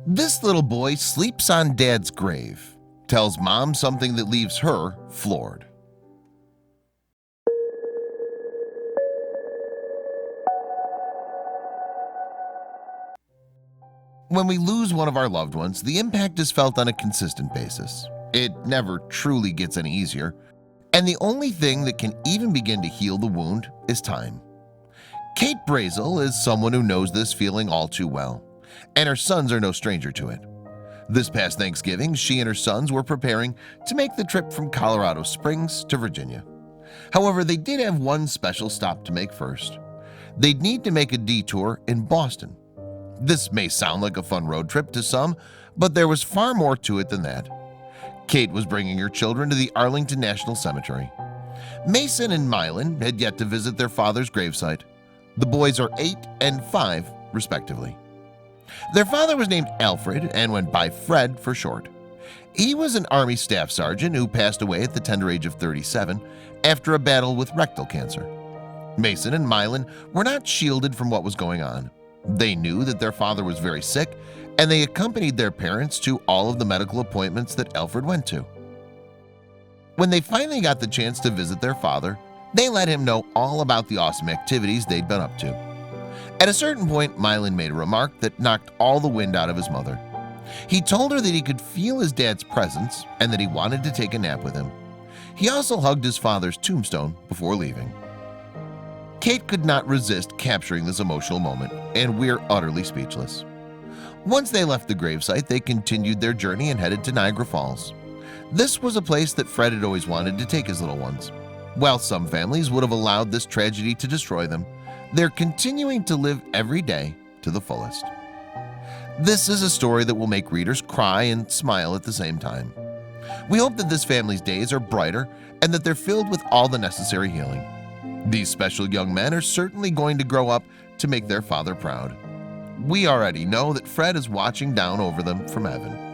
This little boy sleeps on Dad's grave, tells Mom something that leaves her floored. When we lose one of our loved ones, the impact is felt on a consistent basis. It never truly gets any easier, and the only thing that can even begin to heal the wound is time. Kate Brazel is someone who knows this feeling all too well, and her sons are no stranger to it. This past Thanksgiving, she and her sons were preparing to make the trip from Colorado Springs to Virginia. However, they did have one special stop to make first. They'd need to make a detour in Boston. This may sound like a fun road trip to some, but there was far more to it than that. Kate was bringing her children to the Arlington National Cemetery. Mason and Mylon had yet to visit their father's gravesite. The boys are 8 and 5, respectively. Their father was named Alfred and went by Fred for short. He was an Army staff sergeant who passed away at the tender age of 37 after a battle with rectal cancer. Mason and Mylon were not shielded from what was going on. They knew that their father was very sick, and they accompanied their parents to all of the medical appointments that Alfred went to. When they finally got the chance to visit their father, they let him know all about the awesome activities they'd been up to. At a certain point, Mylon made a remark that knocked all the wind out of his mother. He told her that he could feel his dad's presence and that he wanted to take a nap with him. He also hugged his father's tombstone before leaving. Kate could not resist capturing this emotional moment, and we're utterly speechless. Once they left the gravesite, they continued their journey and headed to Niagara Falls. This was a place that Fred had always wanted to take his little ones. While some families would have allowed this tragedy to destroy them, they're continuing to live every day to the fullest. This is a story that will make readers cry and smile at the same time. We hope that this family's days are brighter and that they're filled with all the necessary healing. These special young men are certainly going to grow up to make their father proud. We already know that Fred is watching down over them from heaven.